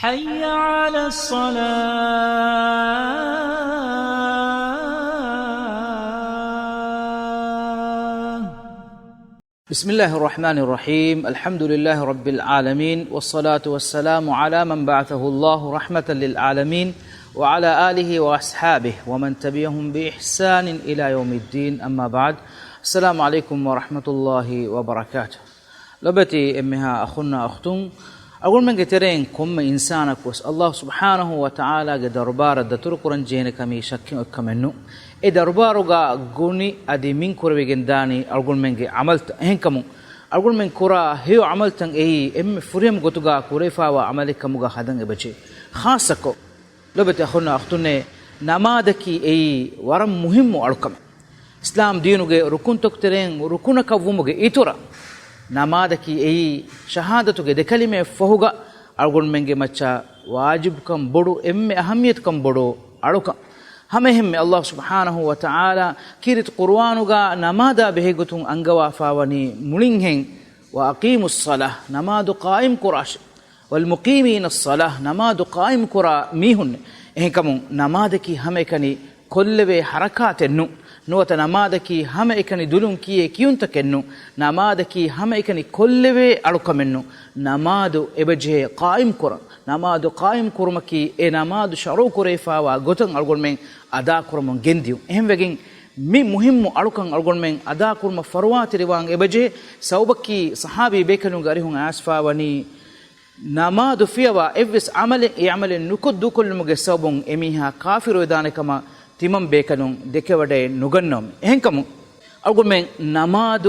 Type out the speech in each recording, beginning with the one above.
حي على الصلاة. بسم الله الرحمن الرحيم. الحمد لله رب العالمين، والصلاة والسلام على من بعثه الله رحمة للعالمين وعلى آله وأصحابه ومن تبعهم بإحسان إلى يوم الدين. أما بعد، السلام عليكم ورحمة الله وبركاته. لبتي أمها أخونا أختم أقول من قترين كم إنسانك وس الله سبحانه وتعالى دربار الدتور قرن جين كمي شك كمنو دربارو غا غوني أدي من كوري جنداني أقول من عملت هن كمو أقول من كورا هيو عملتن أم فريم قطعا كوريفا وعملك كموجا هذن إبتشي خاصكو لبتي أخونا أختنا نمادكي ورم مهم أركم إسلام دينو جي ركون تكترين ركون كومو جي إتورا نمادكي شهادتو جي دكلمة فهوغا أقول من جي مچا واجب كم بدو أهمية كم بدو أركم همهم الله سبحانه وتعالى كيرت قرآنوغا نمادا بهيغتون أنغوا فاوني ملينهن وأقيموا الصلاة نماد قائم قراش والمقيمين الصلاة نماد قائم قرا ميهن إهكمون نمادكي همكني كل به حركات النو نوت نمادكي همكني دلون كيه كيون تكنو نمادكي همكني كل به أركمنو نماد إبجه قائم قرا نماد قائم كرمكي نماد شرو كريفا وغتن أقول من أدا كرمون جنديو إهم وجين مي مهم أركان أقول من أدا كرم فروات ريوان إبجه سوبكي صحابي بيكنو غاريهم أسفا وني نماد فيها إفس عمل نكد كل مجسوبون إميها كافر ودانه كما تيمم بيكنون دكودة نغنم إهنكمو أقول من نماد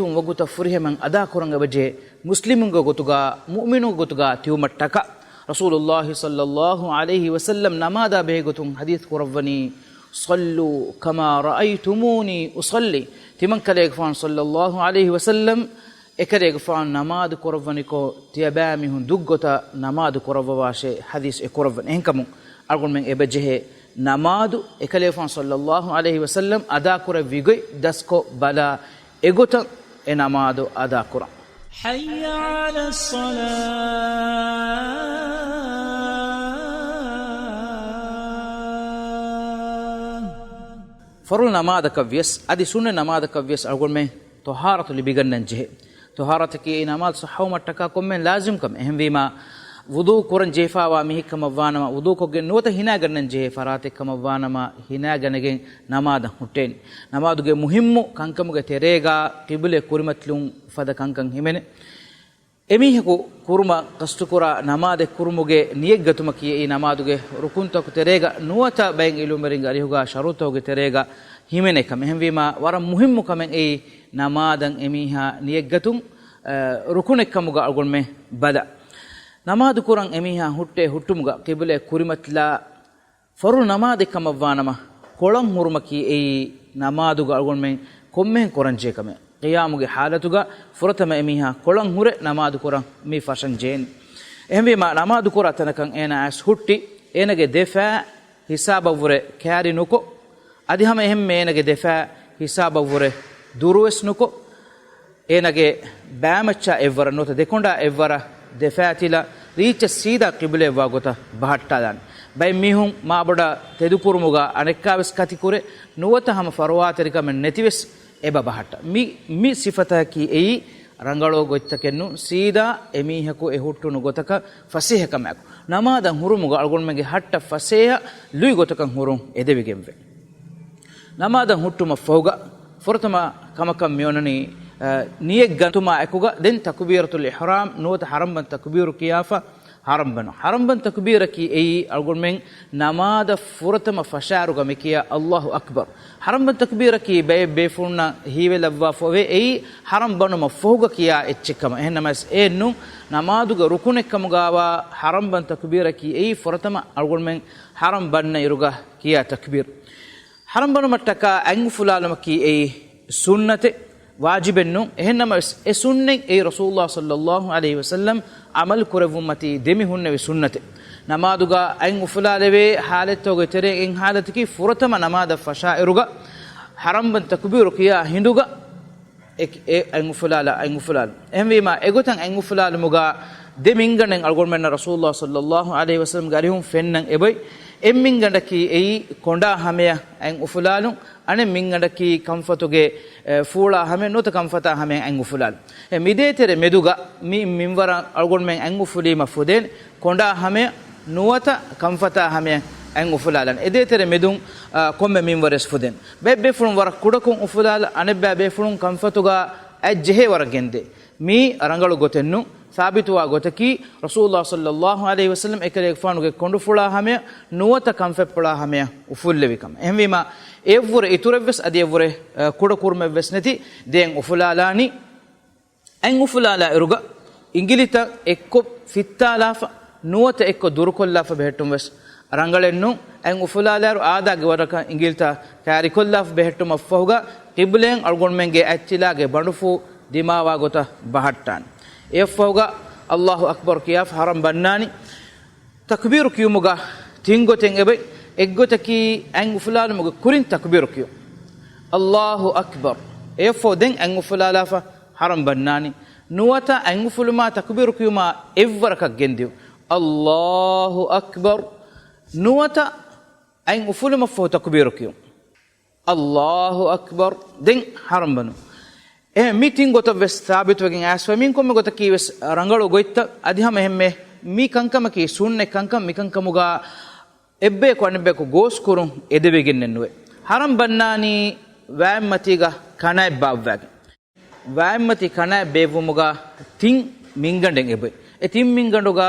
وغوتا فريه من أدا كرن إبجه مسلمون غوتوغا مؤمنون غوتوغا تيومتكا رسول الله صلى الله عليه وسلم نمادا بهغتون حديث قربني صلوا كما رأيتموني أصلي تمن كليغفان صلى الله عليه وسلم إكريغفان نماد قربني كو تيابامهن دغتا نماد قربواشي حديث قربن إنكم أقول من إبجه نماد إكليغفان صلى الله عليه وسلم أدا قربيغي دسكو بلا إغوتا نماد أدا قرب حي على الصلاة. فرل نمادك فيس أدي سنة نمادك فيس أقول من طهارة اللي بيجنن جه طهارة كي نماز صحوا متكا كم من لازم كم أهم بما وضوء كورن جيفا وامه كم وانما وضوء كوجن نوته هنا جنن جه فرات كم وانما هنا جنگين نماذ هتين نماذ جه مهم كانكم جه تريجا قبل كورمتلون فدا كانكم همين أميه كو كورما قستكورا نماذ كورموجه نيك جتوما كي نماذ جه ركون تك تريجا نوتا بين إلومرين عليهوجا شروطه جه تريجا همين كم أهم بما ورا مهم كم نماذن أميها نيك جتوم ركون كموجا أقول مه بدا نماذ كوران أميها هتموجا قبل كورمتلا فرو نماذ كم وانما كولم هرمكي نماذوجا أقول مه كمه كوران جه كم قياموجا حالتوجا فرتما أميها كولم هره نماذ كوران مي فاشن جين أهم بما نماذ كورا تنكان أنا أس هتي أنا جه دفاع حساب وره كاري نوكو أدي هم أهم أنا جه دفاع حساب وره دروس نوكو أنا بامتشا إفورا نوتا دكوندا إفورا دفاعتلا ريتش سيدا قبله واغوتا بحتادان باي ميهم ما بدا تدوكورموغا أنكابس كاتيكوري نوتا هم فروات ريكا من نتيبس إبا بحتا مي صفتا كي رنگالو گوتتكنو سيدا إميهكو إهوتو نغوتكا فسيحكا ماكو نمادا هروموغا ألغول مگه حتى فسيح لوي غوتكا هروم إدبيگموه نمادا هوتو مفوغا فرتما كمكم ميونني نيك غنتما اكوغا دين تكبيرة الإحرام نوت حرم بن تكبير كيافة حرم بن تكبير كي أقول من نماد فرتما فشارغا مكيا الله أكبر حرم بن تكبير كي بيفونا هي لبوا فوي حرم بن مفوغا كيا اتشكما هنما نو نمادوغا ركونك كمغاوا حرم بن تكبير كي فرتما أقول من حرم بن يرغا كيا تكبير حرم بن متكا أنغ فلالم كي سنة واجب النو إهنما سنة رسول الله صلى الله عليه وسلم عمل كرفومتي دمي هن بسنة نمادوغا أنغ فلالبي حالتوغا تري إن حالتكي فرتما نماد فشائرغا حرم بن تكبير كيا هندوغا أنغ فلال أهم بما إغوتان أنغ فلال مغا de minganen algon men rasulullah sallallahu alaihi wasallam garihun fennan ebay emminga ki ei konda hameya en ufulalun ane minga ki kamfatuge fuula hame nota kamfata hame en ufulal midetere meduga minwara algon men en ufulima fuden konda hame nuwata kamfata hame en ufulalan edetere medun komme minwares fuden bebbe fulun war kudakun ufulal ane bebbe fulun kamfatuga ajhe war gende mi arangalu gotennu saabituwa gotaki rasulullah sallallahu alaihi wasallam ekale fanuge kondu fula hame nuwata kamfeppula hame ufullevikam ehwima evvure iturevves adi evvure kuda kurmevves neti den ufulalani en ufulala eruga ingilita ekko fittalafa nuwata ekko durkollafa behettumves rangalennu en ufulalaru aadage waraka ingilita karikollaf behettum affuga qiblen algonmenge achilage bandufu dimawa gota bahattan effoga Allahu akbar kiyaf haram bannani takbir kiyumuga tingoten ebe eggotaki an ufulalu muga kurin takbir kiyu Allahu akbar effo den an ufulala fa haram bannani nuwata an ufuluma takbir kiyuma evvaraka gendiu Allahu akbar nuwata an ufuluma fo takbir kiyu Allahu akbar den haram banu meeting gota ves thabit wegen aswa min komme gota ki ves rangalu goitta adiham ehme mi kankama ki sunne kankam mi kankamuga ebbe ko anbe ko gos kurun edebegen nenwe haram bannani vaammatiga kana ebbavwage vaammati kana bevumuga tin minganden ebe e tin minganduga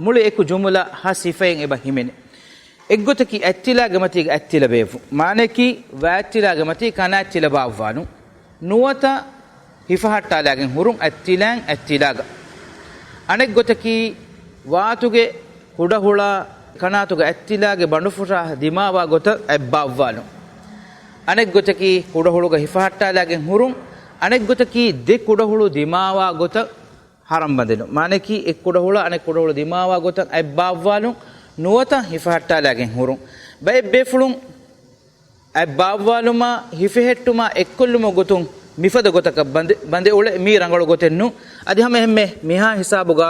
mule eku jumla ha sifayen eba himene eggota ki attila gamatiga attila bevu mane ki vaattila gamati kana attila bavwanu nuwata hifahattalagen hurum attilan attilaga anek gotaki waatuge hudahula kanatuge attilage bandufuta dimawa gota ebbavwalu anek gotaki hudahuluga hifahattalagen hurum anek gotaki de hudahulu dimawa gota haram bandenu maneki ek hudahula anek hudahulu dimawa gota ebbavwalu nuwata hifahattalagen hurum bay befulun ebbavwaluma hifehettuma ekkolluma gotun mifada gotaka bande ule mi rangalu gotennu adiham ehme miha hisabuga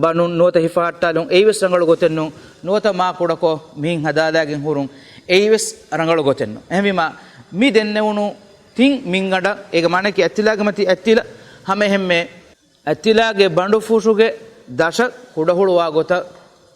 banu nota hifahattalun eiwes rangalu gotennu nota ma kodako min hadalagen hurun eiwes rangalu gotennu ehmima mi dennewunu tin mingada ega manaki attilagamati attila hame ehme attilage bandu fusuge dasha kudahulu wa gota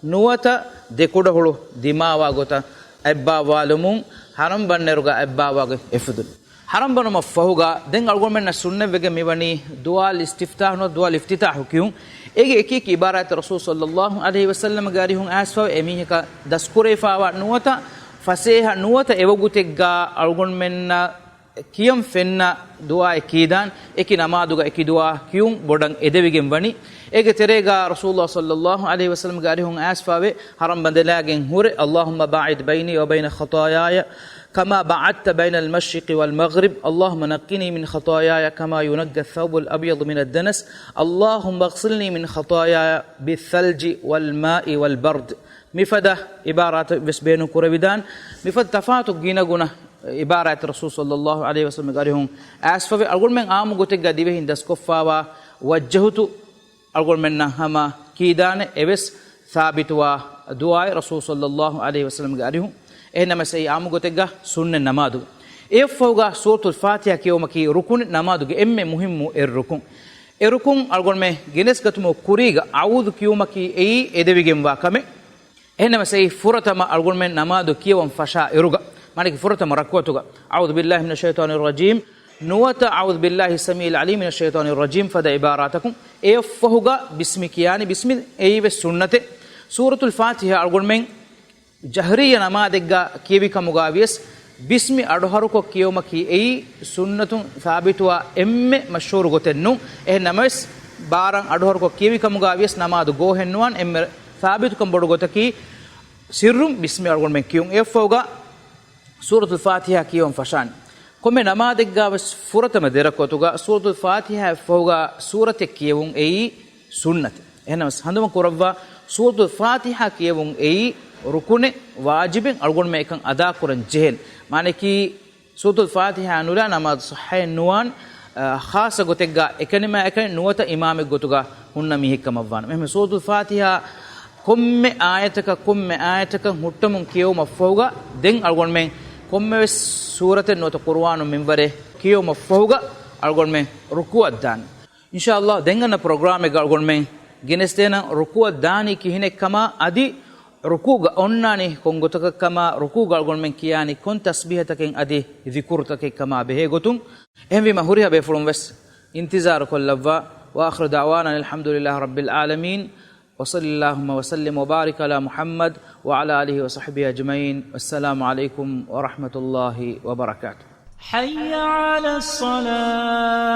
nuwata de kudahulu dimawa gota ebba walumun haram banneruga ebba wage efudul haram banuma fahuga den algonmenna sunne wege miwani dual istiftah no dual iftitah kiyun ege ekiki ibarat rasul sallallahu alaihi wasallam garihun asfa emiheka daskure fawa nuwata faseha nuwata ewogutegga algonmenna kiyam fenna dua ekidan eki namaduga eki dua kiyun bodan edevigen wani ege terega rasulullah sallallahu alaihi wasallam garihun asfawe haram bandelagen hure allahumma ba'id baini wa baina khataaya كما بعدت بين المشرق والمغرب اللهم نقني من خطاياي كما ينقى الثوب الأبيض من الدنس اللهم اغسلني من خطاياي بالثلج والماء والبرد مفده عبارات بس بينو كوربيدان مفد تفاتق جينا عبارات الرسول صلى الله عليه وسلم قالهم اسف اقول من عام غوتغا ديبه هندس كفاوا وجهت اقول من هما كيدان ابس ثابت وا دعاء رسول صلى الله عليه وسلم قالهم enama sei amu gotega sunne namadu effoga suratul fatiha kiyomaki rukun namadu ge emme muhimmu rukun algon me gines gatumo kuriga a'udhu kiyomaki ei edevigen wa kame enama sei furatama algon me namadu kiyom fasha eruga maniki furatama rakwatuga a'udhu billahi minash shaitanir rajim nuwata a'udhu billahi samiil alim minash shaitanir rajim fada ibaratakum effoga bismikiyani bismi eive sunnate suratul fatiha algon men jahriya namadegga kiyevi kamugavies bismi adoharuko kiyomaki ei sunnatun thabitwa emme mashhur gotennu namas baran adoharuko kiyevi kamugavies namadu gohennuan emme thabitu kam bodu gotaki sirrum bismi argon men kiyun effoga suratul fatiha kiyom fashan komme namadegga was furatama derakotuga suratul fatiha effoga surate kiyun ei sunnat namas handuma kurawwa suratul fatiha kiyun ei rukune wajiben algon me ekan ada kuran jehen mane ki suratul fatiha nura namaz sahih nuwan khasa gotegga ekanima ekan nuwata imame gotuga hunna mihikam avwana mehme suratul fatiha komme ayataka muttamun kiyuma fawga den algon men komme surate nota qur'anu minware kiyuma fawga algon men ruku addan inshallah dengana program e algon men ginestena ruku addani kihine kama adi rukuga onnani kongotaka kama rukuga algon men kiyani kon tasbihataken adi zikurtake kama behe gotum ehmi mahuriha be fulum wes intizar kollava wa akhir da'wana alhamdulillahi rabbil alamin wa sallallahu wa sallim wa barik ala muhammad wa ala alihi wa sahbihi ajma'in assalamu alaykum wa rahmatullahi wa barakatuh hayya ala as-salat